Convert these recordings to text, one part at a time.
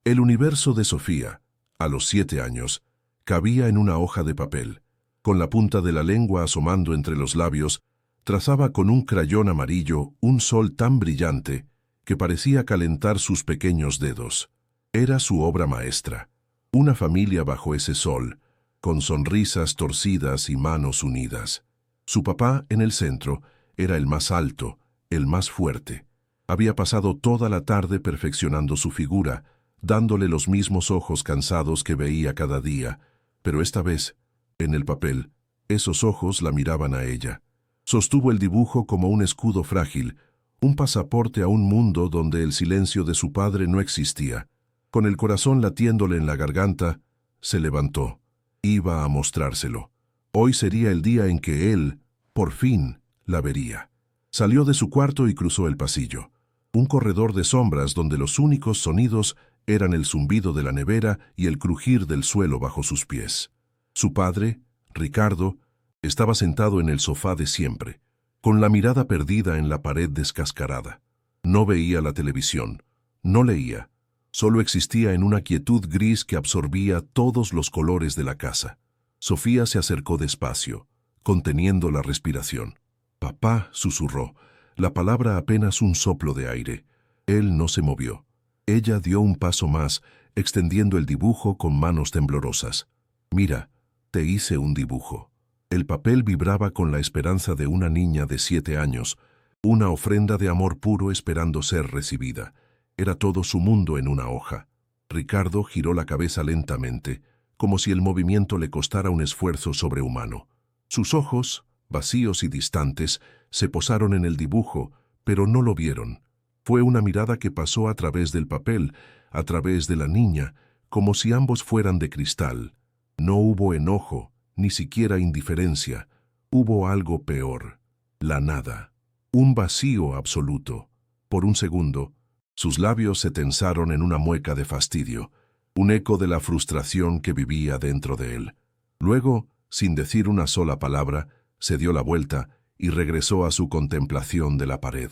El universo de Sofía, a los 7 años, cabía en una hoja de papel. Con la punta de la lengua asomando entre los labios, trazaba con un crayón amarillo un sol tan brillante que parecía calentar sus pequeños dedos. Era su obra maestra. Una familia bajo ese sol, con sonrisas torcidas y manos unidas. Su papá, en el centro, era el más alto, el más fuerte. Había pasado toda la tarde perfeccionando su figura, dándole los mismos ojos cansados que veía cada día, pero esta vez, en el papel, esos ojos la miraban a ella. Sostuvo el dibujo como un escudo frágil, un pasaporte a un mundo donde el silencio de su padre no existía. Con el corazón latiéndole en la garganta, se levantó. Iba a mostrárselo. Hoy sería el día en que él, por fin, la vería. Salió de su cuarto y cruzó el pasillo. Un corredor de sombras donde los únicos sonidos eran el zumbido de la nevera y el crujir del suelo bajo sus pies. Su padre, Ricardo, estaba sentado en el sofá de siempre, con la mirada perdida en la pared descascarada. No veía la televisión, no leía. Solo existía en una quietud gris que absorbía todos los colores de la casa. Sofía se acercó despacio, conteniendo la respiración. «Papá», susurró, la palabra apenas un soplo de aire. Él no se movió. Ella dio un paso más, extendiendo el dibujo con manos temblorosas. «Mira, te hice un dibujo». El papel vibraba con la esperanza de una niña de 7 años, una ofrenda de amor puro esperando ser recibida. Era todo su mundo en una hoja. Ricardo giró la cabeza lentamente, como si el movimiento le costara un esfuerzo sobrehumano. Sus ojos, vacíos y distantes, se posaron en el dibujo, pero no lo vieron. Fue una mirada que pasó a través del papel, a través de la niña, como si ambos fueran de cristal. No hubo enojo, ni siquiera indiferencia. Hubo algo peor. La nada. Un vacío absoluto. Por un segundo, sus labios se tensaron en una mueca de fastidio, un eco de la frustración que vivía dentro de él. Luego, sin decir una sola palabra, se dio la vuelta y regresó a su contemplación de la pared.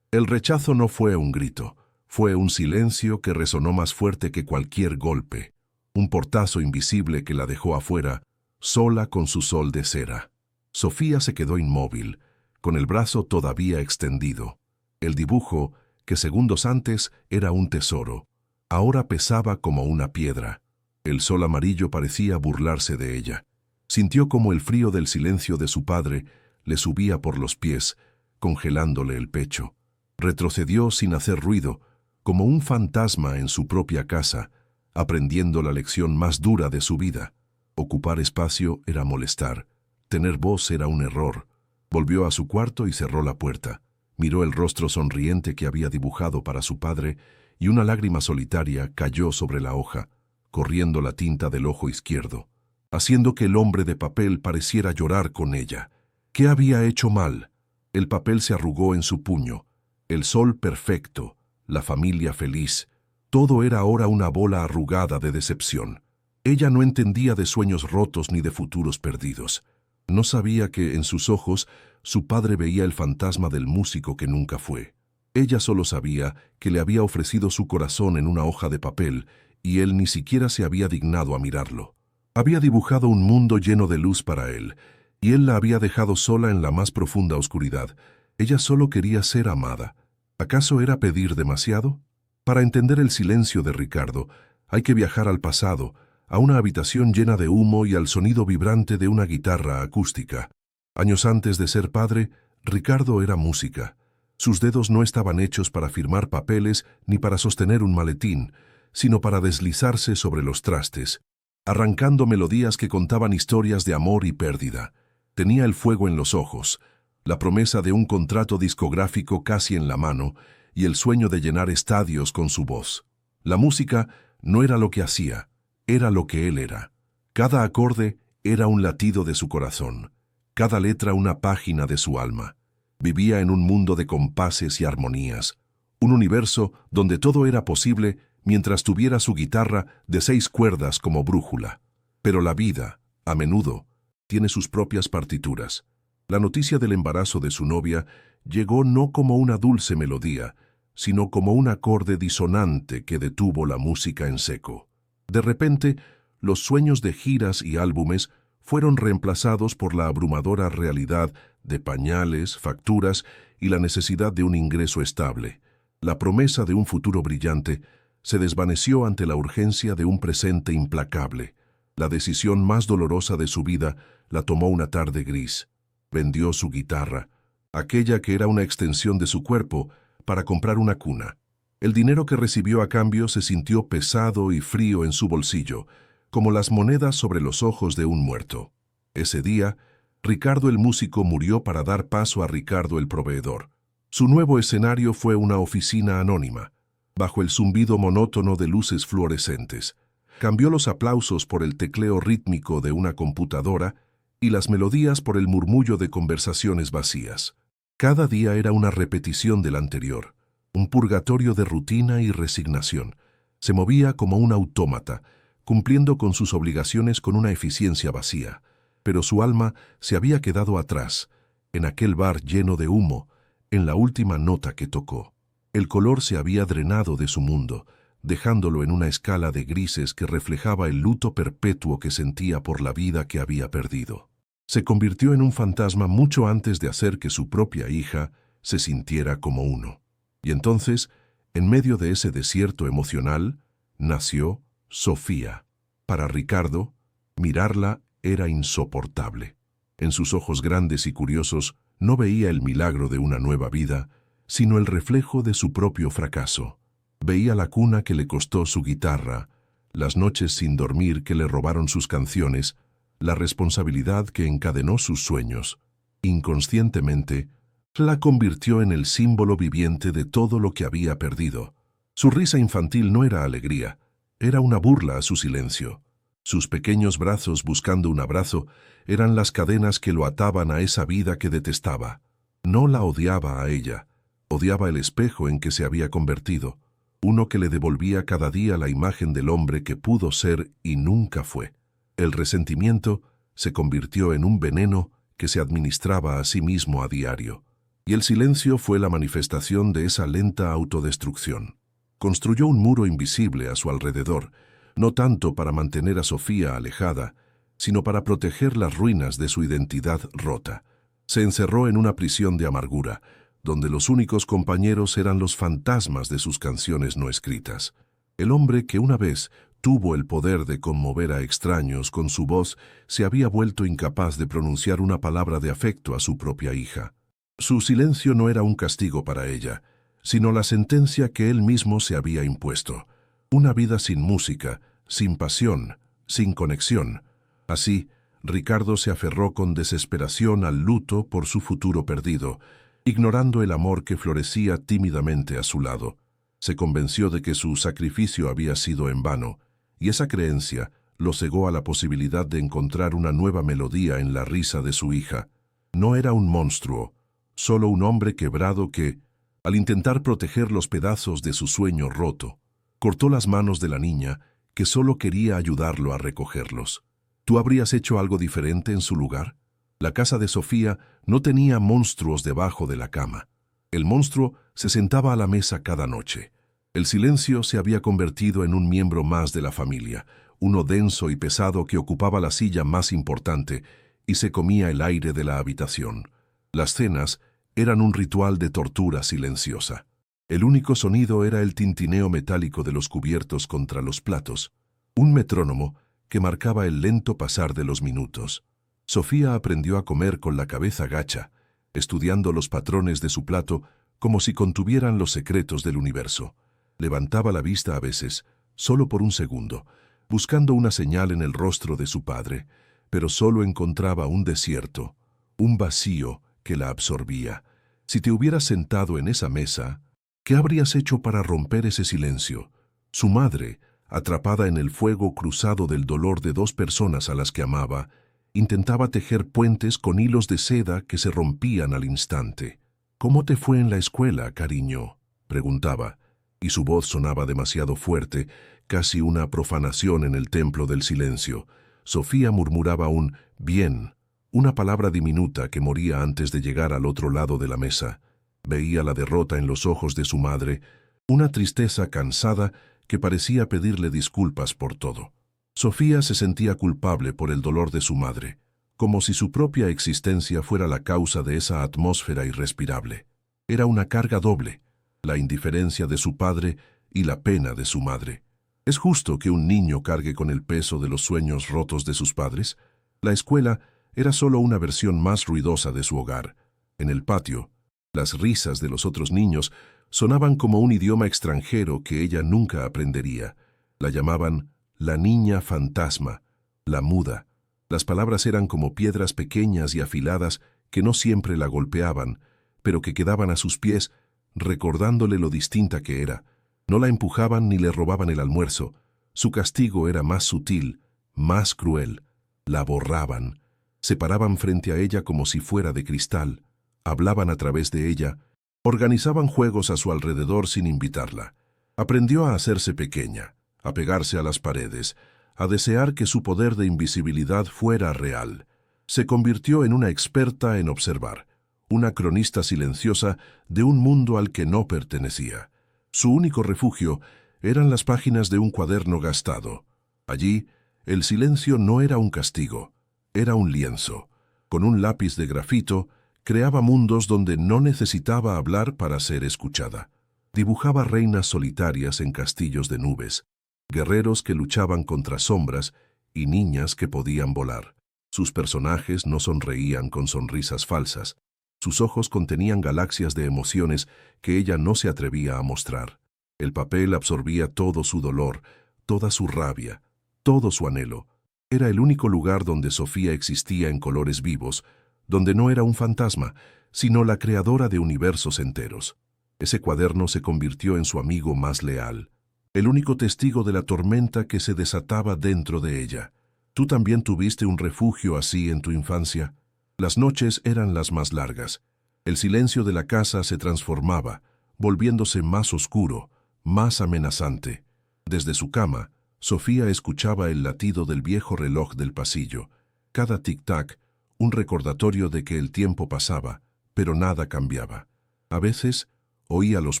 El rechazo no fue un grito, fue un silencio que resonó más fuerte que cualquier golpe, un portazo invisible que la dejó afuera, sola con su sol de cera. Sofía se quedó inmóvil, con el brazo todavía extendido. El dibujo, que segundos antes era un tesoro, ahora pesaba como una piedra. El sol amarillo parecía burlarse de ella. Sintió como el frío del silencio de su padre le subía por los pies, congelándole el pecho. Retrocedió sin hacer ruido, como un fantasma en su propia casa, aprendiendo la lección más dura de su vida. Ocupar espacio era molestar, tener voz era un error. Volvió a su cuarto y cerró la puerta. Miró el rostro sonriente que había dibujado para su padre y una lágrima solitaria cayó sobre la hoja, corriendo la tinta del ojo izquierdo, haciendo que el hombre de papel pareciera llorar con ella. ¿Qué había hecho mal? El papel se arrugó en su puño. El sol perfecto, la familia feliz, todo era ahora una bola arrugada de decepción. Ella no entendía de sueños rotos ni de futuros perdidos. No sabía que en sus ojos su padre veía el fantasma del músico que nunca fue. Ella solo sabía que le había ofrecido su corazón en una hoja de papel y él ni siquiera se había dignado a mirarlo. Había dibujado un mundo lleno de luz para él, y él la había dejado sola en la más profunda oscuridad. Ella solo quería ser amada. ¿Acaso era pedir demasiado? Para entender el silencio de Ricardo, hay que viajar al pasado, a una habitación llena de humo y al sonido vibrante de una guitarra acústica. Años antes de ser padre, Ricardo era música. Sus dedos no estaban hechos para firmar papeles ni para sostener un maletín, sino para deslizarse sobre los trastes, arrancando melodías que contaban historias de amor y pérdida. Tenía el fuego en los ojos, la promesa de un contrato discográfico casi en la mano y el sueño de llenar estadios con su voz. La música no era lo que hacía, era lo que él era. Cada acorde era un latido de su corazón, cada letra una página de su alma. Vivía en un mundo de compases y armonías, un universo donde todo era posible mientras tuviera su guitarra de 6 cuerdas como brújula. Pero la vida, a menudo, tiene sus propias partituras. La noticia del embarazo de su novia llegó no como una dulce melodía, sino como un acorde disonante que detuvo la música en seco. De repente, los sueños de giras y álbumes fueron reemplazados por la abrumadora realidad de pañales, facturas y la necesidad de un ingreso estable. La promesa de un futuro brillante se desvaneció ante la urgencia de un presente implacable. La decisión más dolorosa de su vida la tomó una tarde gris. Vendió su guitarra, aquella que era una extensión de su cuerpo, para comprar una cuna. El dinero que recibió a cambio se sintió pesado y frío en su bolsillo, como las monedas sobre los ojos de un muerto. Ese día, Ricardo el músico murió para dar paso a Ricardo el proveedor. Su nuevo escenario fue una oficina anónima, bajo el zumbido monótono de luces fluorescentes. Cambió los aplausos por el tecleo rítmico de una computadora y las melodías por el murmullo de conversaciones vacías. Cada día era una repetición del anterior, un purgatorio de rutina y resignación. Se movía como un autómata, cumpliendo con sus obligaciones con una eficiencia vacía. Pero su alma se había quedado atrás, en aquel bar lleno de humo, en la última nota que tocó. El color se había drenado de su mundo, dejándolo en una escala de grises que reflejaba el luto perpetuo que sentía por la vida que había perdido. Se convirtió en un fantasma mucho antes de hacer que su propia hija se sintiera como uno. Y entonces, en medio de ese desierto emocional, nació Sofía. Para Ricardo, mirarla era insoportable. En sus ojos grandes y curiosos no veía el milagro de una nueva vida, sino el reflejo de su propio fracaso. Veía la cuna que le costó su guitarra, las noches sin dormir que le robaron sus canciones, la responsabilidad que encadenó sus sueños. Inconscientemente, la convirtió en el símbolo viviente de todo lo que había perdido. Su risa infantil no era alegría, era una burla a su silencio. Sus pequeños brazos buscando un abrazo eran las cadenas que lo ataban a esa vida que detestaba. No la odiaba a ella, odiaba el espejo en que se había convertido, uno que le devolvía cada día la imagen del hombre que pudo ser y nunca fue. El resentimiento se convirtió en un veneno que se administraba a sí mismo a diario, y el silencio fue la manifestación de esa lenta autodestrucción. Construyó un muro invisible a su alrededor, no tanto para mantener a Sofía alejada, sino para proteger las ruinas de su identidad rota. Se encerró en una prisión de amargura, donde los únicos compañeros eran los fantasmas de sus canciones no escritas. El hombre que una vez tuvo el poder de conmover a extraños con su voz se había vuelto incapaz de pronunciar una palabra de afecto a su propia hija. Su silencio no era un castigo para ella, sino la sentencia que él mismo se había impuesto. Una vida sin música, sin pasión, sin conexión. Así, Ricardo se aferró con desesperación al luto por su futuro perdido, ignorando el amor que florecía tímidamente a su lado. Se convenció de que su sacrificio había sido en vano, y esa creencia lo cegó a la posibilidad de encontrar una nueva melodía en la risa de su hija. No era un monstruo, solo un hombre quebrado que, al intentar proteger los pedazos de su sueño roto, cortó las manos de la niña, que solo quería ayudarlo a recogerlos. ¿Tú habrías hecho algo diferente en su lugar? La casa de Sofía no tenía monstruos debajo de la cama. El monstruo se sentaba a la mesa cada noche. El silencio se había convertido en un miembro más de la familia, uno denso y pesado que ocupaba la silla más importante y se comía el aire de la habitación. Las cenas eran un ritual de tortura silenciosa. El único sonido era el tintineo metálico de los cubiertos contra los platos, un metrónomo que marcaba el lento pasar de los minutos. Sofía aprendió a comer con la cabeza gacha, estudiando los patrones de su plato como si contuvieran los secretos del universo. Levantaba la vista a veces, solo por un segundo, buscando una señal en el rostro de su padre, pero solo encontraba un desierto, un vacío que la absorbía. Si te hubieras sentado en esa mesa, ¿qué habrías hecho para romper ese silencio? Su madre, atrapada en el fuego cruzado del dolor de dos personas a las que amaba, intentaba tejer puentes con hilos de seda que se rompían al instante. «¿Cómo te fue en la escuela, cariño?», preguntaba, y su voz sonaba demasiado fuerte, casi una profanación en el templo del silencio. Sofía murmuraba un «bien», una palabra diminuta que moría antes de llegar al otro lado de la mesa. Veía la derrota en los ojos de su madre, una tristeza cansada que parecía pedirle disculpas por todo. Sofía se sentía culpable por el dolor de su madre, como si su propia existencia fuera la causa de esa atmósfera irrespirable. Era una carga doble, la indiferencia de su padre y la pena de su madre. ¿Es justo que un niño cargue con el peso de los sueños rotos de sus padres? La escuela era solo una versión más ruidosa de su hogar. En el patio, las risas de los otros niños sonaban como un idioma extranjero que ella nunca aprendería. La llamaban la niña fantasma, la muda. Las palabras eran como piedras pequeñas y afiladas que no siempre la golpeaban, pero que quedaban a sus pies, recordándole lo distinta que era. No la empujaban ni le robaban el almuerzo. Su castigo era más sutil, más cruel. La borraban. Se paraban frente a ella como si fuera de cristal. Hablaban a través de ella. Organizaban juegos a su alrededor sin invitarla. Aprendió a hacerse pequeña, a pegarse a las paredes, a desear que su poder de invisibilidad fuera real. Se convirtió en una experta en observar, una cronista silenciosa de un mundo al que no pertenecía. Su único refugio eran las páginas de un cuaderno gastado. Allí, el silencio no era un castigo, era un lienzo. Con un lápiz de grafito, creaba mundos donde no necesitaba hablar para ser escuchada. Dibujaba reinas solitarias en castillos de nubes, guerreros que luchaban contra sombras y niñas que podían volar. Sus personajes no sonreían con sonrisas falsas. Sus ojos contenían galaxias de emociones que ella no se atrevía a mostrar. El papel absorbía todo su dolor, toda su rabia, todo su anhelo. Era el único lugar donde Sofía existía en colores vivos, donde no era un fantasma, sino la creadora de universos enteros. Ese cuaderno se convirtió en su amigo más leal, el único testigo de la tormenta que se desataba dentro de ella. ¿Tú también tuviste un refugio así en tu infancia? Las noches eran las más largas. El silencio de la casa se transformaba, volviéndose más oscuro, más amenazante. Desde su cama, Sofía escuchaba el latido del viejo reloj del pasillo. Cada tic-tac, un recordatorio de que el tiempo pasaba, pero nada cambiaba. A veces, oía los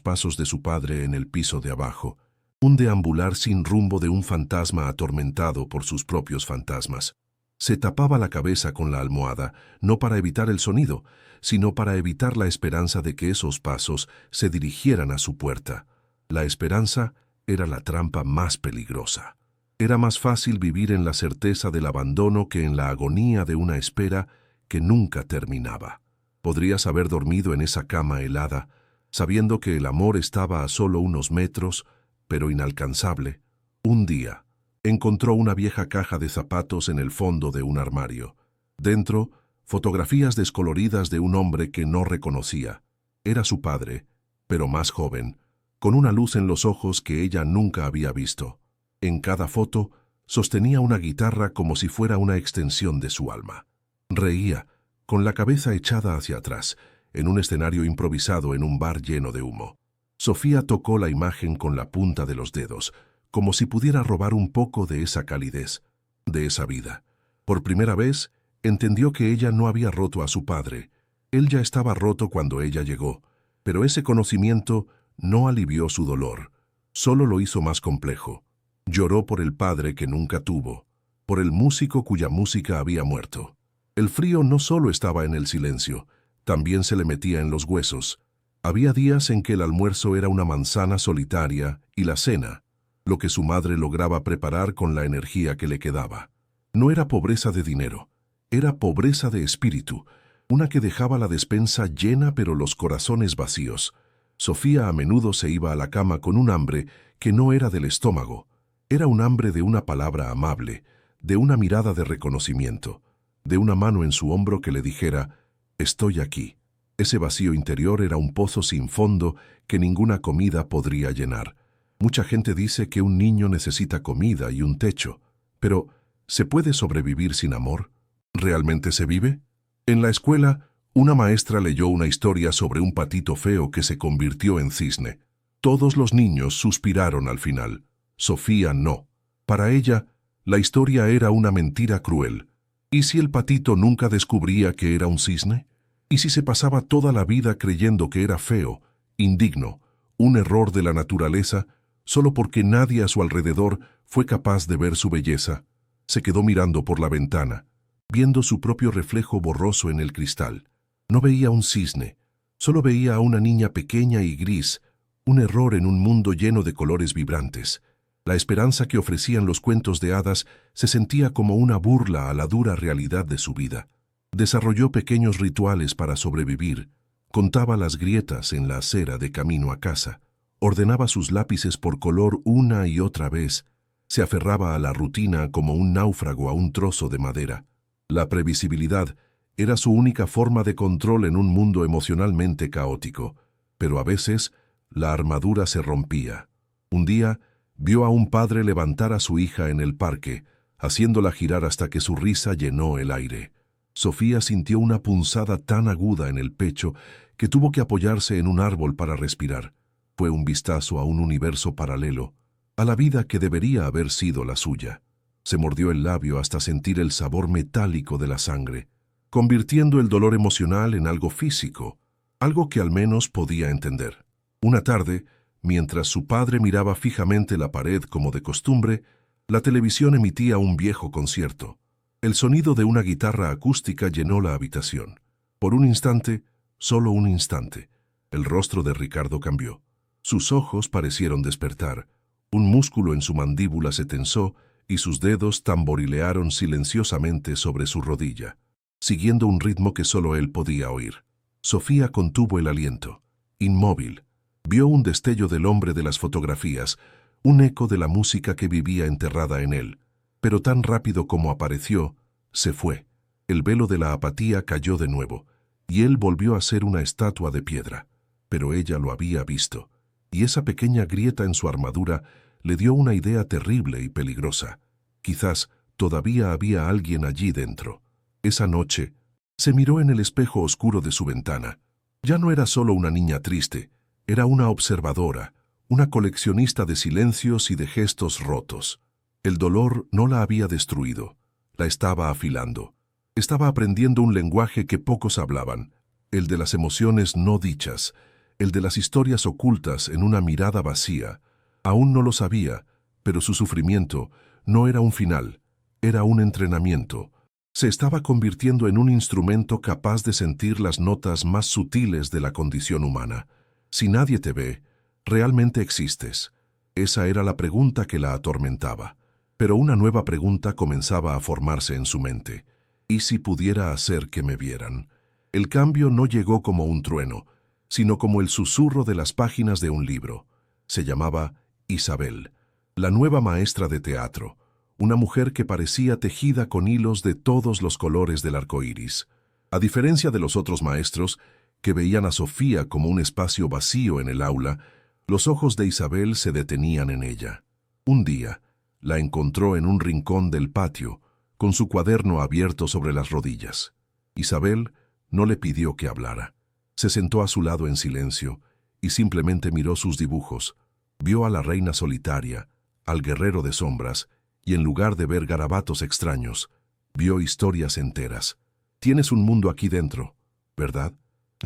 pasos de su padre en el piso de abajo, un deambular sin rumbo de un fantasma atormentado por sus propios fantasmas. Se tapaba la cabeza con la almohada, no para evitar el sonido, sino para evitar la esperanza de que esos pasos se dirigieran a su puerta. La esperanza era la trampa más peligrosa. Era más fácil vivir en la certeza del abandono que en la agonía de una espera que nunca terminaba. Podrías haber dormido en esa cama helada, sabiendo que el amor estaba a solo unos metros, pero inalcanzable. Un día, encontró una vieja caja de zapatos en el fondo de un armario. Dentro, fotografías descoloridas de un hombre que no reconocía. Era su padre, pero más joven, con una luz en los ojos que ella nunca había visto. En cada foto, sostenía una guitarra como si fuera una extensión de su alma. Reía, con la cabeza echada hacia atrás, en un escenario improvisado en un bar lleno de humo. Sofía tocó la imagen con la punta de los dedos, como si pudiera robar un poco de esa calidez, de esa vida. Por primera vez, entendió que ella no había roto a su padre. Él ya estaba roto cuando ella llegó, pero ese conocimiento no alivió su dolor, solo lo hizo más complejo. Lloró por el padre que nunca tuvo, por el músico cuya música había muerto. El frío no solo estaba en el silencio, también se le metía en los huesos. Había días en que el almuerzo era una manzana solitaria y la cena, lo que su madre lograba preparar con la energía que le quedaba. No era pobreza de dinero, era pobreza de espíritu, una que dejaba la despensa llena pero los corazones vacíos. Sofía a menudo se iba a la cama con un hambre que no era del estómago, era un hambre de una palabra amable, de una mirada de reconocimiento, de una mano en su hombro que le dijera, «Estoy aquí». Ese vacío interior era un pozo sin fondo que ninguna comida podría llenar. Mucha gente dice que un niño necesita comida y un techo, pero ¿se puede sobrevivir sin amor? ¿Realmente se vive? En la escuela, una maestra leyó una historia sobre un patito feo que se convirtió en cisne. Todos los niños suspiraron al final. Sofía no. Para ella, la historia era una mentira cruel. ¿Y si el patito nunca descubría que era un cisne? ¿Y si se pasaba toda la vida creyendo que era feo, indigno, un error de la naturaleza, solo porque nadie a su alrededor fue capaz de ver su belleza? Se quedó mirando por la ventana, viendo su propio reflejo borroso en el cristal. No veía un cisne, solo veía a una niña pequeña y gris, un error en un mundo lleno de colores vibrantes. La esperanza que ofrecían los cuentos de hadas se sentía como una burla a la dura realidad de su vida. Desarrolló pequeños rituales para sobrevivir, contaba las grietas en la acera de camino a casa, ordenaba sus lápices por color una y otra vez, se aferraba a la rutina como un náufrago a un trozo de madera. La previsibilidad era su única forma de control en un mundo emocionalmente caótico, pero a veces la armadura se rompía. Un día vio a un padre levantar a su hija en el parque, haciéndola girar hasta que su risa llenó el aire. Sofía sintió una punzada tan aguda en el pecho que tuvo que apoyarse en un árbol para respirar. Fue un vistazo a un universo paralelo, a la vida que debería haber sido la suya. Se mordió el labio hasta sentir el sabor metálico de la sangre, convirtiendo el dolor emocional en algo físico, algo que al menos podía entender. Una tarde, mientras su padre miraba fijamente la pared como de costumbre, la televisión emitía un viejo concierto. El sonido de una guitarra acústica llenó la habitación. Por un instante, solo un instante, el rostro de Ricardo cambió. Sus ojos parecieron despertar, un músculo en su mandíbula se tensó y sus dedos tamborilearon silenciosamente sobre su rodilla, siguiendo un ritmo que solo él podía oír. Sofía contuvo el aliento, inmóvil. Vio un destello del hombre de las fotografías, un eco de la música que vivía enterrada en él. Pero tan rápido como apareció, se fue. El velo de la apatía cayó de nuevo, y él volvió a ser una estatua de piedra. Pero ella lo había visto, y esa pequeña grieta en su armadura le dio una idea terrible y peligrosa. Quizás todavía había alguien allí dentro. Esa noche, se miró en el espejo oscuro de su ventana. Ya no era solo una niña triste, era una observadora, una coleccionista de silencios y de gestos rotos. El dolor no la había destruido, la estaba afilando. Estaba aprendiendo un lenguaje que pocos hablaban, el de las emociones no dichas, el de las historias ocultas en una mirada vacía. Aún no lo sabía, pero su sufrimiento no era un final, era un entrenamiento. Se estaba convirtiendo en un instrumento capaz de sentir las notas más sutiles de la condición humana. Si nadie te ve, ¿realmente existes? Esa era la pregunta que la atormentaba. Pero una nueva pregunta comenzaba a formarse en su mente. ¿Y si pudiera hacer que me vieran? El cambio no llegó como un trueno, sino como el susurro de las páginas de un libro. Se llamaba Isabel, la nueva maestra de teatro, una mujer que parecía tejida con hilos de todos los colores del arco iris. A diferencia de los otros maestros, que veían a Sofía como un espacio vacío en el aula, los ojos de Isabel se detenían en ella. Un día, la encontró en un rincón del patio, con su cuaderno abierto sobre las rodillas. Isabel no le pidió que hablara. Se sentó a su lado en silencio y simplemente miró sus dibujos. Vio a la reina solitaria, al guerrero de sombras, y en lugar de ver garabatos extraños, vio historias enteras. «Tienes un mundo aquí dentro, ¿verdad?»,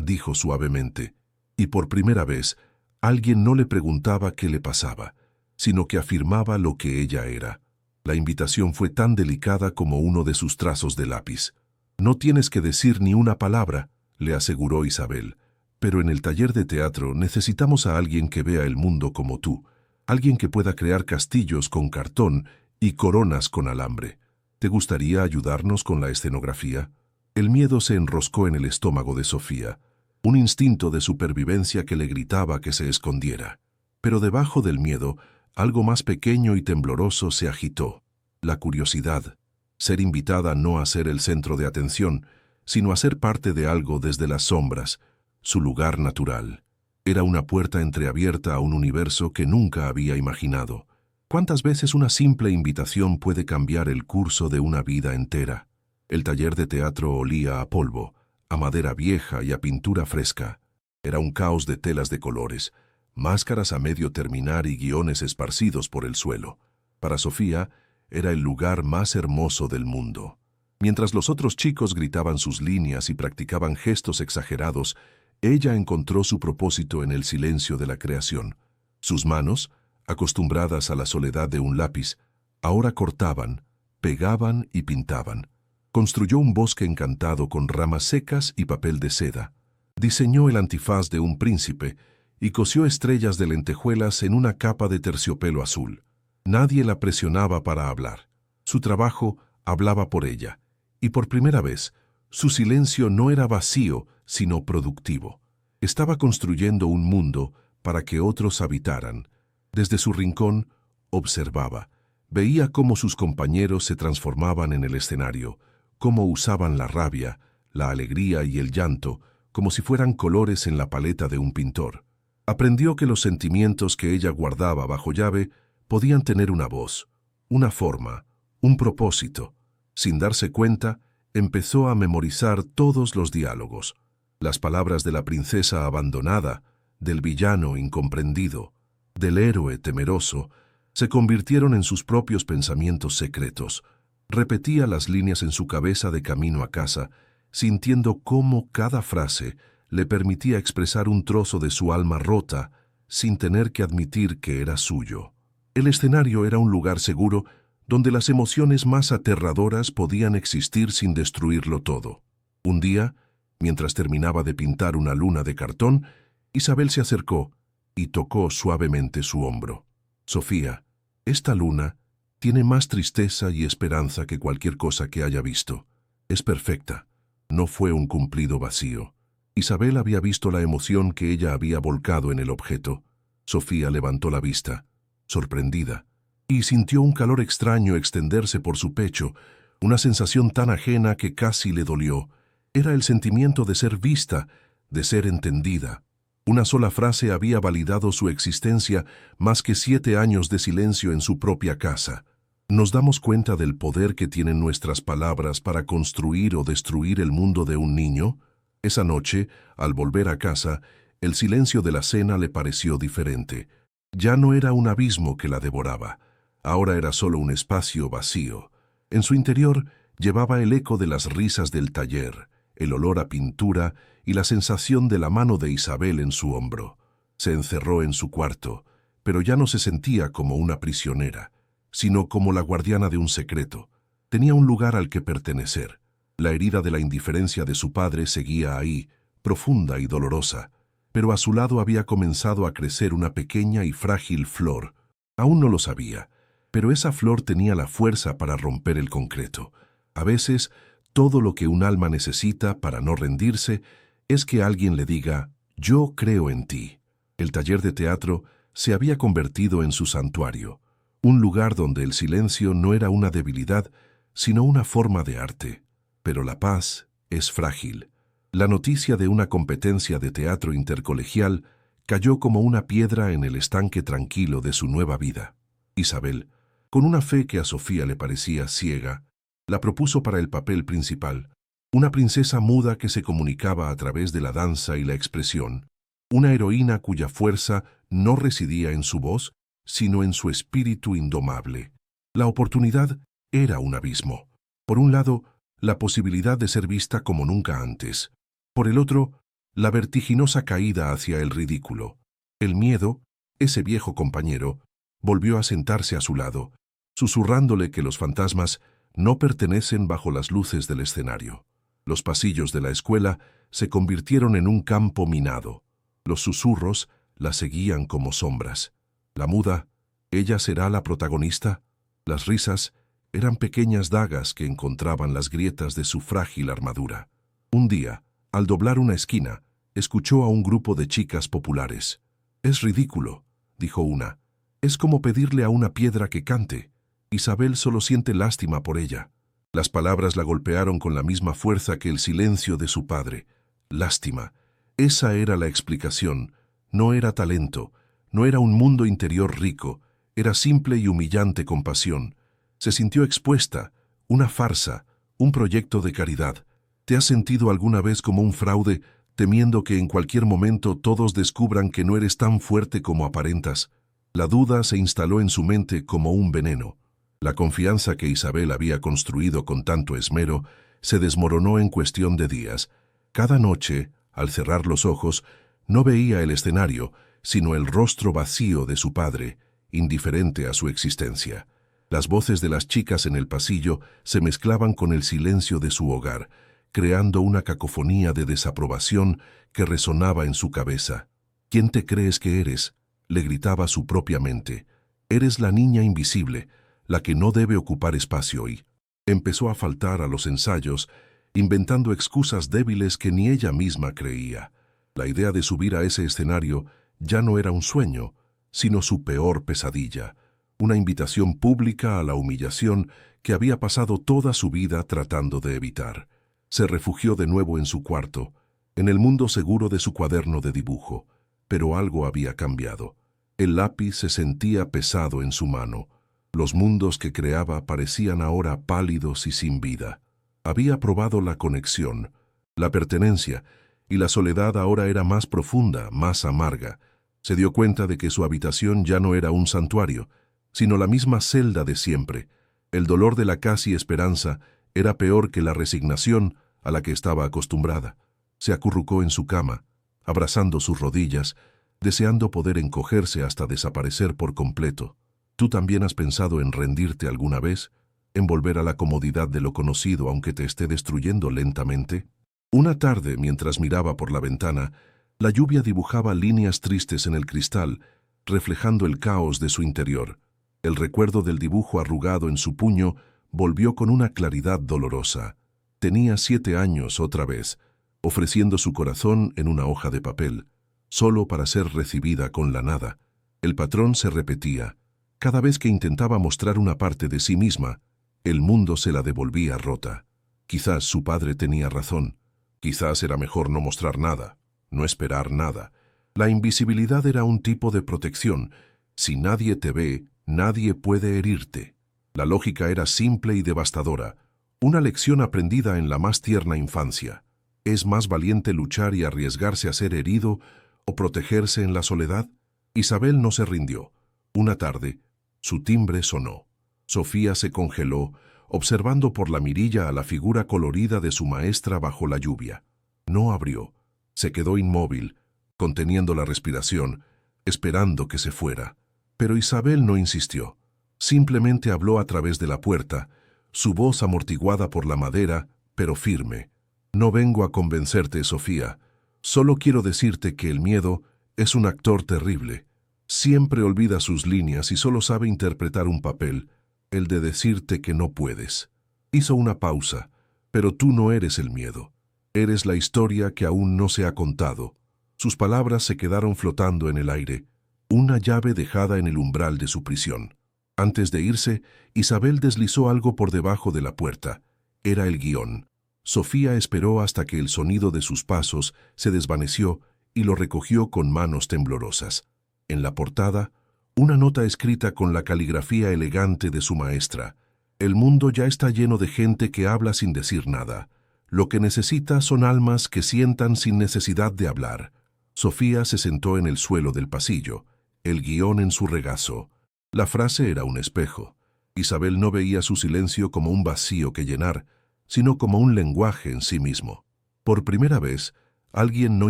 dijo suavemente, y por primera vez alguien no le preguntaba qué le pasaba, sino que afirmaba lo que ella era. La invitación fue tan delicada como uno de sus trazos de lápiz. «No tienes que decir ni una palabra», le aseguró Isabel, «pero en el taller de teatro necesitamos a alguien que vea el mundo como tú, alguien que pueda crear castillos con cartón y coronas con alambre. ¿Te gustaría ayudarnos con la escenografía?». El miedo se enroscó en el estómago de Sofía, un instinto de supervivencia que le gritaba que se escondiera. Pero debajo del miedo, algo más pequeño y tembloroso se agitó: la curiosidad. Ser invitada no a ser el centro de atención, sino a ser parte de algo desde las sombras, su lugar natural. Era una puerta entreabierta a un universo que nunca había imaginado. ¿Cuántas veces una simple invitación puede cambiar el curso de una vida entera? El taller de teatro olía a polvo, a madera vieja y a pintura fresca. Era un caos de telas de colores, máscaras a medio terminar y guiones esparcidos por el suelo. Para Sofía, era el lugar más hermoso del mundo. Mientras los otros chicos gritaban sus líneas y practicaban gestos exagerados, ella encontró su propósito en el silencio de la creación. Sus manos, acostumbradas a la soledad de un lápiz, ahora cortaban, pegaban y pintaban. Construyó un bosque encantado con ramas secas y papel de seda. Diseñó el antifaz de un príncipe y cosió estrellas de lentejuelas en una capa de terciopelo azul. Nadie la presionaba para hablar. Su trabajo hablaba por ella, y por primera vez, su silencio no era vacío, sino productivo. Estaba construyendo un mundo para que otros habitaran. Desde su rincón, observaba. Veía cómo sus compañeros se transformaban en el escenario, cómo usaban la rabia, la alegría y el llanto, como si fueran colores en la paleta de un pintor. Aprendió que los sentimientos que ella guardaba bajo llave podían tener una voz, una forma, un propósito. Sin darse cuenta, empezó a memorizar todos los diálogos, las palabras de la princesa abandonada, del villano incomprendido, del héroe temeroso, se convirtieron en sus propios pensamientos secretos. Repetía las líneas en su cabeza de camino a casa, sintiendo cómo cada frase le permitía expresar un trozo de su alma rota, sin tener que admitir que era suyo. El escenario era un lugar seguro donde las emociones más aterradoras podían existir sin destruirlo todo. Un día, mientras terminaba de pintar una luna de cartón, Isabel se acercó y tocó suavemente su hombro. «Sofía, esta luna tiene más tristeza y esperanza que cualquier cosa que haya visto. Es perfecta. No fue un cumplido vacío». Isabel había visto la emoción que ella había volcado en el objeto. Sofía levantó la vista, sorprendida, y sintió un calor extraño extenderse por su pecho, una sensación tan ajena que casi le dolió. Era el sentimiento de ser vista, de ser entendida. Una sola frase había validado su existencia más que 7 años de silencio en su propia casa. ¿Nos damos cuenta del poder que tienen nuestras palabras para construir o destruir el mundo de un niño? Esa noche, al volver a casa, el silencio de la cena le pareció diferente. Ya no era un abismo que la devoraba. Ahora era solo un espacio vacío. En su interior llevaba el eco de las risas del taller, el olor a pintura y la sensación de la mano de Isabel en su hombro. Se encerró en su cuarto, pero ya no se sentía como una prisionera, sino como la guardiana de un secreto. Tenía un lugar al que pertenecer. La herida de la indiferencia de su padre seguía ahí, profunda y dolorosa, pero a su lado había comenzado a crecer una pequeña y frágil flor. Aún no lo sabía, pero esa flor tenía la fuerza para romper el concreto. A veces, todo lo que un alma necesita para no rendirse es que alguien le diga, «Yo creo en ti». El taller de teatro se había convertido en su santuario, un lugar donde el silencio no era una debilidad, sino una forma de arte. Pero la paz es frágil. La noticia de una competencia de teatro intercolegial cayó como una piedra en el estanque tranquilo de su nueva vida. Isabel, con una fe que a Sofía le parecía ciega, la propuso para el papel principal, una princesa muda que se comunicaba a través de la danza y la expresión, una heroína cuya fuerza no residía en su voz, sino en su espíritu indomable. La oportunidad era un abismo. Por un lado, la posibilidad de ser vista como nunca antes. Por el otro, la vertiginosa caída hacia el ridículo. El miedo, ese viejo compañero, volvió a sentarse a su lado, susurrándole que los fantasmas no pertenecen bajo las luces del escenario. Los pasillos de la escuela se convirtieron en un campo minado. Los susurros la seguían como sombras. La muda, ¿ella será la protagonista? Las risas eran pequeñas dagas que encontraban las grietas de su frágil armadura. Un día, al doblar una esquina, escuchó a un grupo de chicas populares. «Es ridículo», dijo una. «Es como pedirle a una piedra que cante. Isabel solo siente lástima por ella». Las palabras la golpearon con la misma fuerza que el silencio de su padre. Lástima. Esa era la explicación. No era talento, no era un mundo interior rico, era simple y humillante compasión. Se sintió expuesta, una farsa, un proyecto de caridad. ¿Te has sentido alguna vez como un fraude, temiendo que en cualquier momento todos descubran que no eres tan fuerte como aparentas? La duda se instaló en su mente como un veneno. La confianza que Isabel había construido con tanto esmero se desmoronó en cuestión de días. Cada noche, al cerrar los ojos, no veía el escenario, sino el rostro vacío de su padre, indiferente a su existencia. Las voces de las chicas en el pasillo se mezclaban con el silencio de su hogar, creando una cacofonía de desaprobación que resonaba en su cabeza. «¿Quién te crees que eres?», le gritaba su propia mente. «Eres la niña invisible, la que no debe ocupar espacio hoy». Empezó a faltar a los ensayos, inventando excusas débiles que ni ella misma creía. La idea de subir a ese escenario ya no era un sueño, sino su peor pesadilla, una invitación pública a la humillación que había pasado toda su vida tratando de evitar. Se refugió de nuevo en su cuarto, en el mundo seguro de su cuaderno de dibujo, pero algo había cambiado. El lápiz se sentía pesado en su mano. Los mundos que creaba parecían ahora pálidos y sin vida. Había probado la conexión, la pertenencia, y la soledad ahora era más profunda, más amarga. Se dio cuenta de que su habitación ya no era un santuario, sino la misma celda de siempre. El dolor de la casi esperanza era peor que la resignación a la que estaba acostumbrada. Se acurrucó en su cama, abrazando sus rodillas, deseando poder encogerse hasta desaparecer por completo. ¿Tú también has pensado en rendirte alguna vez? ¿En volver a la comodidad de lo conocido aunque te esté destruyendo lentamente? Una tarde, mientras miraba por la ventana, la lluvia dibujaba líneas tristes en el cristal, reflejando el caos de su interior. El recuerdo del dibujo arrugado en su puño volvió con una claridad dolorosa. Tenía 7 años otra vez, ofreciendo su corazón en una hoja de papel, solo para ser recibida con la nada. El patrón se repetía. Cada vez que intentaba mostrar una parte de sí misma, el mundo se la devolvía rota. Quizás su padre tenía razón. Quizás era mejor no mostrar nada, no esperar nada. La invisibilidad era un tipo de protección. Si nadie te ve, nadie puede herirte. La lógica era simple y devastadora, una lección aprendida en la más tierna infancia. ¿Es más valiente luchar y arriesgarse a ser herido o protegerse en la soledad? Isabel no se rindió. Una tarde, su timbre sonó. Sofía se congeló, observando por la mirilla a la figura colorida de su maestra bajo la lluvia. No abrió. Se quedó inmóvil, conteniendo la respiración, esperando que se fuera. Pero Isabel no insistió. Simplemente habló a través de la puerta, su voz amortiguada por la madera, pero firme. «No vengo a convencerte, Sofía. Solo quiero decirte que el miedo es un actor terrible. Siempre olvida sus líneas y solo sabe interpretar un papel, el de decirte que no puedes». Hizo una pausa. «Pero tú no eres el miedo. Eres la historia que aún no se ha contado». Sus palabras se quedaron flotando en el aire, una llave dejada en el umbral de su prisión. Antes de irse, Isabel deslizó algo por debajo de la puerta. Era el guión. Sofía esperó hasta que el sonido de sus pasos se desvaneció y lo recogió con manos temblorosas. En la portada, una nota escrita con la caligrafía elegante de su maestra. «El mundo ya está lleno de gente que habla sin decir nada. Lo que necesita son almas que sientan sin necesidad de hablar». Sofía se sentó en el suelo del pasillo, el guión en su regazo. La frase era un espejo. Isabel no veía su silencio como un vacío que llenar, sino como un lenguaje en sí mismo. Por primera vez, alguien no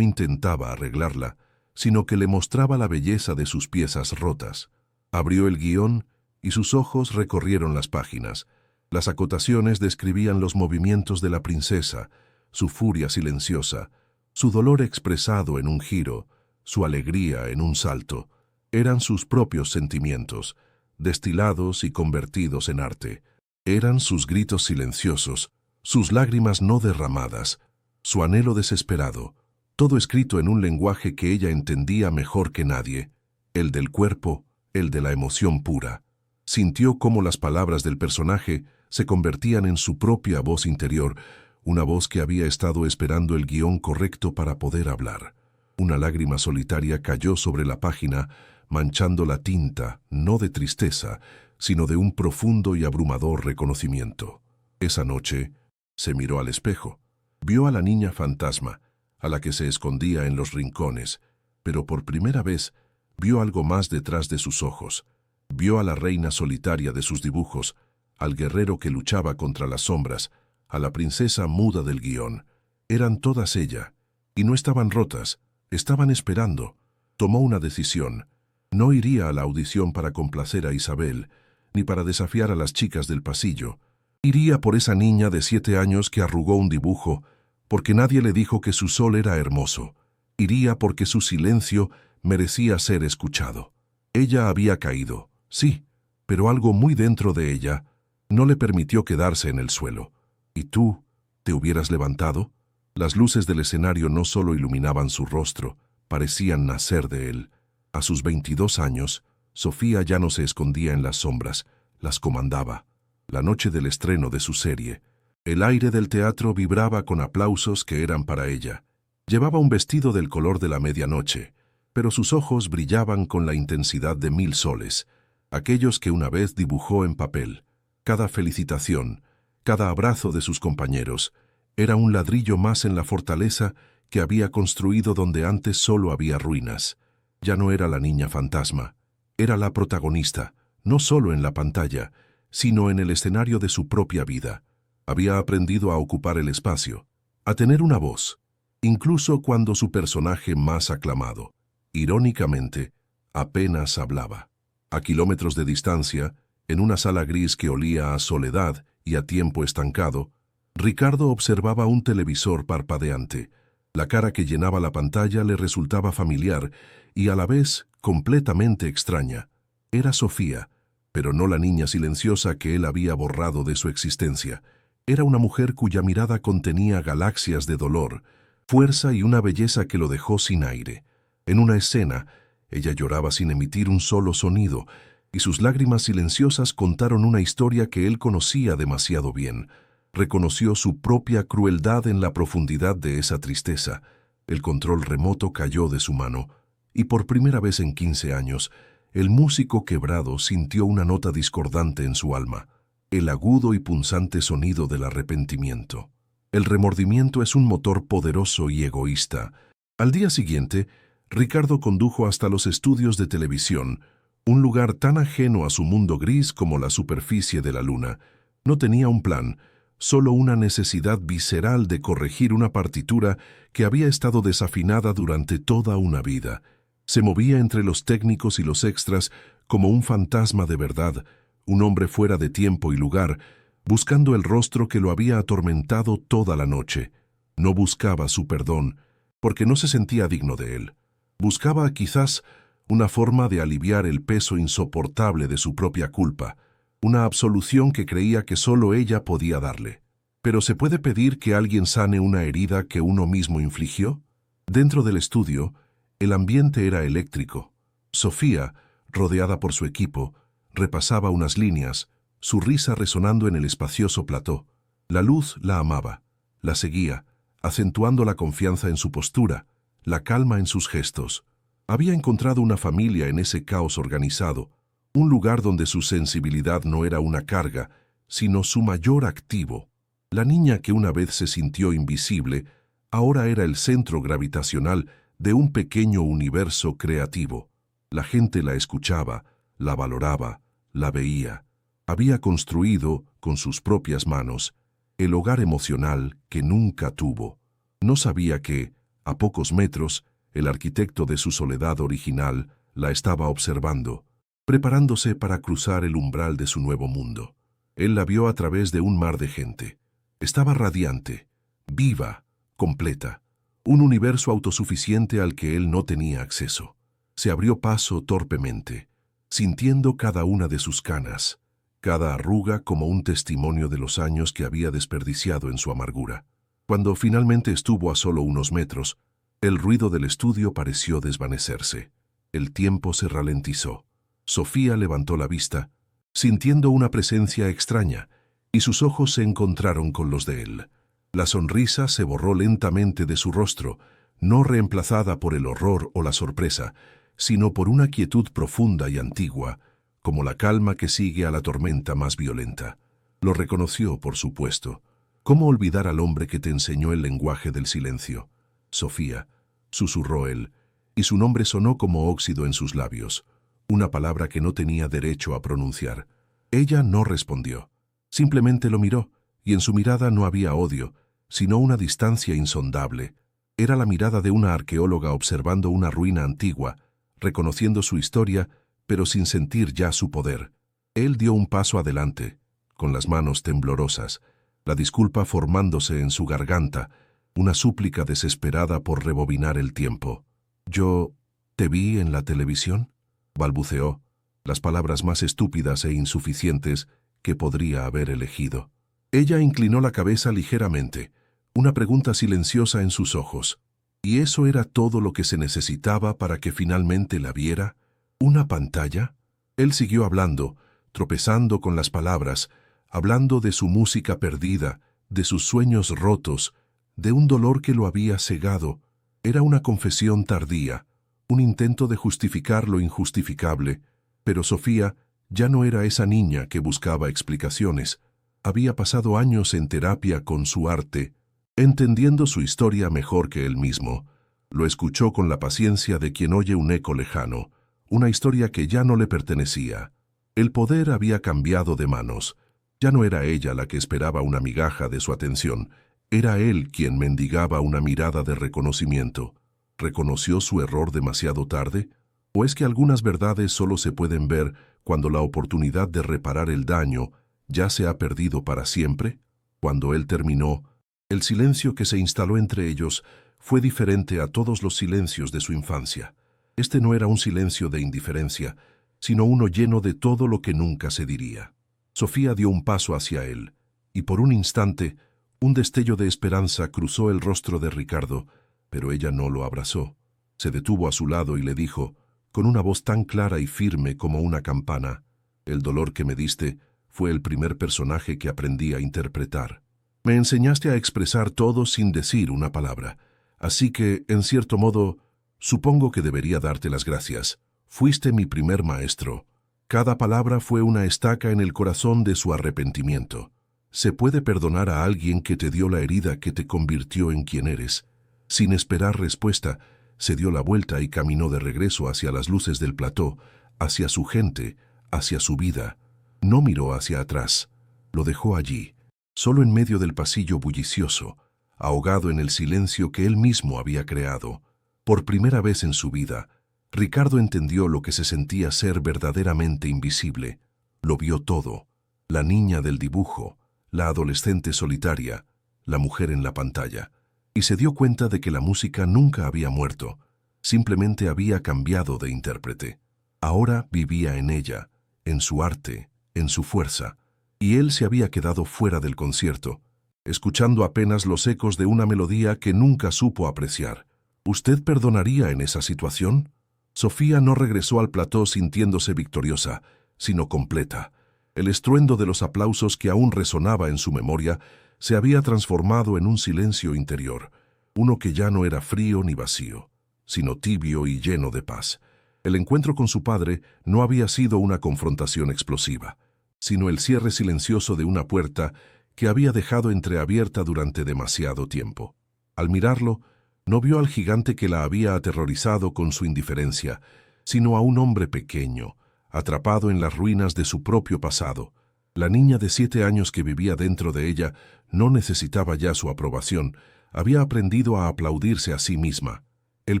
intentaba arreglarla, sino que le mostraba la belleza de sus piezas rotas. Abrió el guión y sus ojos recorrieron las páginas. Las acotaciones describían los movimientos de la princesa, su furia silenciosa, su dolor expresado en un giro, su alegría en un salto. Eran sus propios sentimientos, destilados y convertidos en arte. Eran sus gritos silenciosos, sus lágrimas no derramadas, su anhelo desesperado, todo escrito en un lenguaje que ella entendía mejor que nadie, el del cuerpo, el de la emoción pura. Sintió cómo las palabras del personaje se convertían en su propia voz interior, una voz que había estado esperando el guión correcto para poder hablar. Una lágrima solitaria cayó sobre la página, manchando la tinta, no de tristeza, sino de un profundo y abrumador reconocimiento. Esa noche, se miró al espejo. Vio a la niña fantasma, a la que se escondía en los rincones, pero por primera vez vio algo más detrás de sus ojos. Vio a la reina solitaria de sus dibujos, al guerrero que luchaba contra las sombras, a la princesa muda del guión. Eran todas ella, y no estaban rotas, estaban esperando. Tomó una decisión. No iría a la audición para complacer a Isabel, ni para desafiar a las chicas del pasillo. Iría por esa niña de 7 años que arrugó un dibujo, porque nadie le dijo que su sol era hermoso. Iría porque su silencio merecía ser escuchado. Ella había caído, sí, pero algo muy dentro de ella no le permitió quedarse en el suelo. ¿Y tú, te hubieras levantado? Las luces del escenario no solo iluminaban su rostro, parecían nacer de él. A sus 22 años, Sofía ya no se escondía en las sombras, las comandaba. La noche del estreno de su serie, el aire del teatro vibraba con aplausos que eran para ella. Llevaba un vestido del color de la medianoche, pero sus ojos brillaban con la intensidad de 1000 soles, aquellos que una vez dibujó en papel. Cada felicitación, cada abrazo de sus compañeros, era un ladrillo más en la fortaleza que había construido donde antes solo había ruinas. Ya no era la niña fantasma, era la protagonista, no solo en la pantalla, sino en el escenario de su propia vida. Había aprendido a ocupar el espacio, a tener una voz, incluso cuando su personaje más aclamado, irónicamente, apenas hablaba. A kilómetros de distancia, en una sala gris que olía a soledad y a tiempo estancado, Ricardo observaba un televisor parpadeante. La cara que llenaba la pantalla le resultaba familiar y a la vez completamente extraña. Era Sofía, pero no la niña silenciosa que él había borrado de su existencia. Era una mujer cuya mirada contenía galaxias de dolor, fuerza y una belleza que lo dejó sin aire. En una escena, ella lloraba sin emitir un solo sonido, y sus lágrimas silenciosas contaron una historia que él conocía demasiado bien. Reconoció su propia crueldad en la profundidad de esa tristeza. El control remoto cayó de su mano, y por primera vez en 15 años, el músico quebrado sintió una nota discordante en su alma, el agudo y punzante sonido del arrepentimiento. El remordimiento es un motor poderoso y egoísta. Al día siguiente, Ricardo condujo hasta los estudios de televisión, un lugar tan ajeno a su mundo gris como la superficie de la luna. No tenía un plan, solo una necesidad visceral de corregir una partitura que había estado desafinada durante toda una vida. Se movía entre los técnicos y los extras como un fantasma de verdad, un hombre fuera de tiempo y lugar, buscando el rostro que lo había atormentado toda la noche. No buscaba su perdón, porque no se sentía digno de él. Buscaba quizás una forma de aliviar el peso insoportable de su propia culpa, una absolución que creía que solo ella podía darle. ¿Pero se puede pedir que alguien sane una herida que uno mismo infligió? Dentro del estudio, el ambiente era eléctrico. Sofía, rodeada por su equipo, repasaba unas líneas, su risa resonando en el espacioso plató. La luz la amaba, la seguía, acentuando la confianza en su postura, la calma en sus gestos. Había encontrado una familia en ese caos organizado, un lugar donde su sensibilidad no era una carga, sino su mayor activo. La niña que una vez se sintió invisible, ahora era el centro gravitacional de un pequeño universo creativo. La gente la escuchaba, la valoraba, la veía. Había construido, con sus propias manos, el hogar emocional que nunca tuvo. No sabía que, a pocos metros, el arquitecto de su soledad original la estaba observando, preparándose para cruzar el umbral de su nuevo mundo. Él la vio a través de un mar de gente. Estaba radiante, viva, completa, un universo autosuficiente al que él no tenía acceso. Se abrió paso torpemente, sintiendo cada una de sus canas, cada arruga como un testimonio de los años que había desperdiciado en su amargura. Cuando finalmente estuvo a solo unos metros, el ruido del estudio pareció desvanecerse. El tiempo se ralentizó. Sofía levantó la vista, sintiendo una presencia extraña, y sus ojos se encontraron con los de él. La sonrisa se borró lentamente de su rostro, no reemplazada por el horror o la sorpresa, sino por una quietud profunda y antigua, como la calma que sigue a la tormenta más violenta. Lo reconoció, por supuesto. ¿Cómo olvidar al hombre que te enseñó el lenguaje del silencio? Sofía, susurró él, y su nombre sonó como óxido en sus labios, una palabra que no tenía derecho a pronunciar. Ella no respondió. Simplemente lo miró, y en su mirada no había odio, sino una distancia insondable. Era la mirada de una arqueóloga observando una ruina antigua, reconociendo su historia, pero sin sentir ya su poder. Él dio un paso adelante, con las manos temblorosas, la disculpa formándose en su garganta, una súplica desesperada por rebobinar el tiempo. «¿Yo te vi en la televisión?», balbuceó, las palabras más estúpidas e insuficientes que podría haber elegido. Ella inclinó la cabeza ligeramente, una pregunta silenciosa en sus ojos. ¿Y eso era todo lo que se necesitaba para que finalmente la viera? ¿Una pantalla? Él siguió hablando, tropezando con las palabras, hablando de su música perdida, de sus sueños rotos, de un dolor que lo había cegado. Era una confesión tardía, un intento de justificar lo injustificable, pero Sofía ya no era esa niña que buscaba explicaciones. Había pasado años en terapia con su arte, entendiendo su historia mejor que él mismo. Lo escuchó con la paciencia de quien oye un eco lejano, una historia que ya no le pertenecía. El poder había cambiado de manos. Ya no era ella la que esperaba una migaja de su atención, era él quien mendigaba una mirada de reconocimiento. ¿Reconoció su error demasiado tarde? ¿O es que algunas verdades solo se pueden ver cuando la oportunidad de reparar el daño ya se ha perdido para siempre? Cuando él terminó, el silencio que se instaló entre ellos fue diferente a todos los silencios de su infancia. Este no era un silencio de indiferencia, sino uno lleno de todo lo que nunca se diría. Sofía dio un paso hacia él, y por un instante, un destello de esperanza cruzó el rostro de Ricardo, pero ella no lo abrazó. Se detuvo a su lado y le dijo, con una voz tan clara y firme como una campana: «El dolor que me diste fue el primer personaje que aprendí a interpretar. Me enseñaste a expresar todo sin decir una palabra. Así que, en cierto modo, supongo que debería darte las gracias. Fuiste mi primer maestro». Cada palabra fue una estaca en el corazón de su arrepentimiento. ¿Se puede perdonar a alguien que te dio la herida que te convirtió en quien eres? Sin esperar respuesta, se dio la vuelta y caminó de regreso hacia las luces del plató, hacia su gente, hacia su vida. No miró hacia atrás. Lo dejó allí, solo en medio del pasillo bullicioso, ahogado en el silencio que él mismo había creado. Por primera vez en su vida, Ricardo entendió lo que se sentía ser verdaderamente invisible. Lo vio todo: la niña del dibujo, la adolescente solitaria, la mujer en la pantalla. Y se dio cuenta de que la música nunca había muerto, simplemente había cambiado de intérprete. Ahora vivía en ella, en su arte, en su fuerza, y él se había quedado fuera del concierto, escuchando apenas los ecos de una melodía que nunca supo apreciar. ¿Usted perdonaría en esa situación? Sofía no regresó al plató sintiéndose victoriosa, sino completa. El estruendo de los aplausos que aún resonaba en su memoria se había transformado en un silencio interior, uno que ya no era frío ni vacío, sino tibio y lleno de paz. El encuentro con su padre no había sido una confrontación explosiva, sino el cierre silencioso de una puerta que había dejado entreabierta durante demasiado tiempo. Al mirarlo, no vio al gigante que la había aterrorizado con su indiferencia, sino a un hombre pequeño, atrapado en las ruinas de su propio pasado. La niña de 7 años que vivía dentro de ella no necesitaba ya su aprobación, había aprendido a aplaudirse a sí misma. El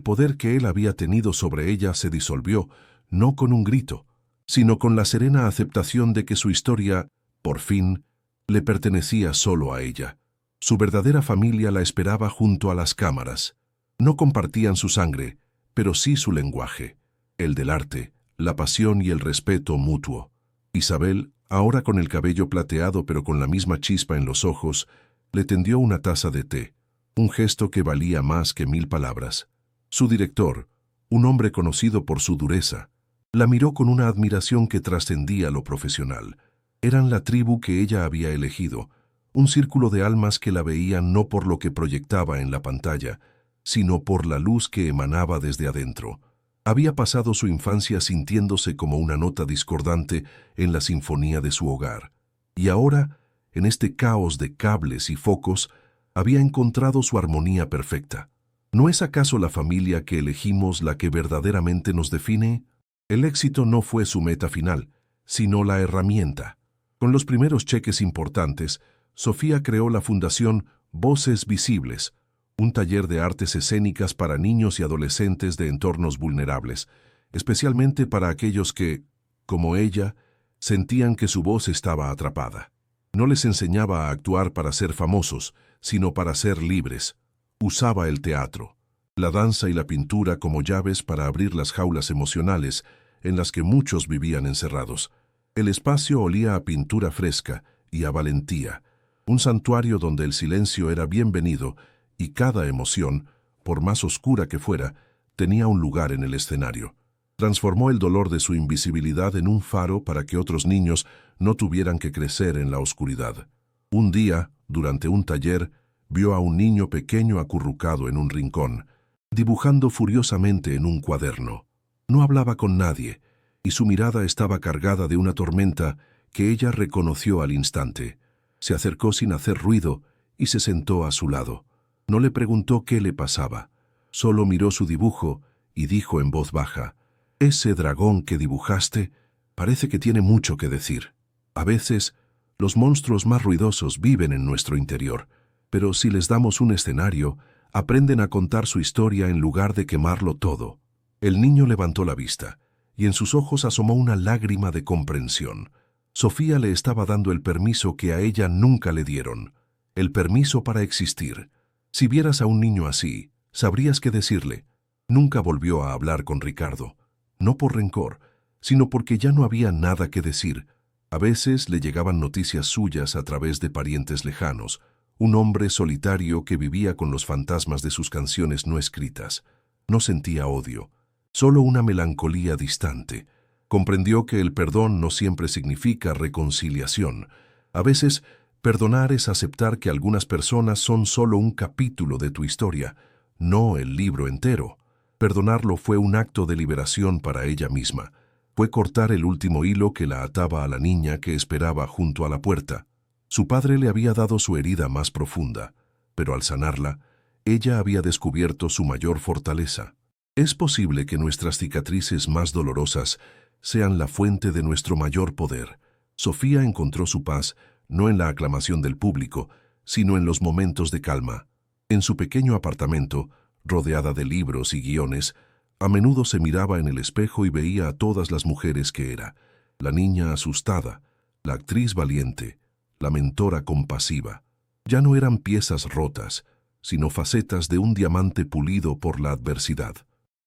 poder que él había tenido sobre ella se disolvió, no con un grito, sino con la serena aceptación de que su historia, por fin, le pertenecía solo a ella. Su verdadera familia la esperaba junto a las cámaras. No compartían su sangre, pero sí su lenguaje, el del arte, la pasión y el respeto mutuo. Isabel, ahora con el cabello plateado pero con la misma chispa en los ojos, le tendió una taza de té, un gesto que valía más que 1000 palabras. Su director, un hombre conocido por su dureza, la miró con una admiración que trascendía lo profesional. Eran la tribu que ella había elegido, un círculo de almas que la veían no por lo que proyectaba en la pantalla, sino por la luz que emanaba desde adentro. Había pasado su infancia sintiéndose como una nota discordante en la sinfonía de su hogar, y ahora, en este caos de cables y focos, había encontrado su armonía perfecta. ¿No es acaso la familia que elegimos la que verdaderamente nos define? El éxito no fue su meta final, sino la herramienta. Con los primeros cheques importantes, Sofía creó la Fundación Voces Visibles, un taller de artes escénicas para niños y adolescentes de entornos vulnerables, especialmente para aquellos que, como ella, sentían que su voz estaba atrapada. No les enseñaba a actuar para ser famosos, sino para ser libres. Usaba el teatro, la danza y la pintura como llaves para abrir las jaulas emocionales en las que muchos vivían encerrados. El espacio olía a pintura fresca y a valentía, un santuario donde el silencio era bienvenido y cada emoción, por más oscura que fuera, tenía un lugar en el escenario. Transformó el dolor de su invisibilidad en un faro para que otros niños no tuvieran que crecer en la oscuridad. Un día, durante un taller, vio a un niño pequeño acurrucado en un rincón, dibujando furiosamente en un cuaderno. No hablaba con nadie, y su mirada estaba cargada de una tormenta que ella reconoció al instante. Se acercó sin hacer ruido y se sentó a su lado. No le preguntó qué le pasaba, solo miró su dibujo y dijo en voz baja: «Ese dragón que dibujaste parece que tiene mucho que decir. A veces, los monstruos más ruidosos viven en nuestro interior, pero si les damos un escenario, aprenden a contar su historia en lugar de quemarlo todo». El niño levantó la vista, y en sus ojos asomó una lágrima de comprensión. Sofía le estaba dando el permiso que a ella nunca le dieron, el permiso para existir. Si vieras a un niño así, sabrías qué decirle. Nunca volvió a hablar con Ricardo, no por rencor, sino porque ya no había nada que decir. A veces le llegaban noticias suyas a través de parientes lejanos, un hombre solitario que vivía con los fantasmas de sus canciones no escritas. No sentía odio, solo una melancolía distante. Comprendió que el perdón no siempre significa reconciliación. A veces, perdonar es aceptar que algunas personas son solo un capítulo de tu historia, no el libro entero. Perdonarlo fue un acto de liberación para ella misma. Fue cortar el último hilo que la ataba a la niña que esperaba junto a la puerta. Su padre le había dado su herida más profunda, pero al sanarla, ella había descubierto su mayor fortaleza. Es posible que nuestras cicatrices más dolorosas sean la fuente de nuestro mayor poder. Sofía encontró su paz no en la aclamación del público, sino en los momentos de calma. En su pequeño apartamento, rodeada de libros y guiones, a menudo se miraba en el espejo y veía a todas las mujeres que era: la niña asustada, la actriz valiente, la mentora compasiva. Ya no eran piezas rotas, sino facetas de un diamante pulido por la adversidad.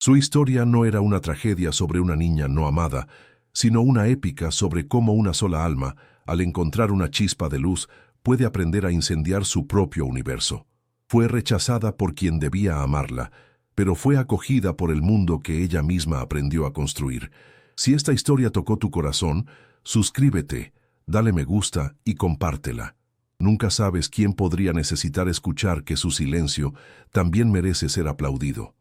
Su historia no era una tragedia sobre una niña no amada, sino una épica sobre cómo una sola alma, al encontrar una chispa de luz, puede aprender a incendiar su propio universo. Fue rechazada por quien debía amarla, pero fue acogida por el mundo que ella misma aprendió a construir. Si esta historia tocó tu corazón, suscríbete, dale me gusta y compártela. Nunca sabes quién podría necesitar escuchar que su silencio también merece ser aplaudido.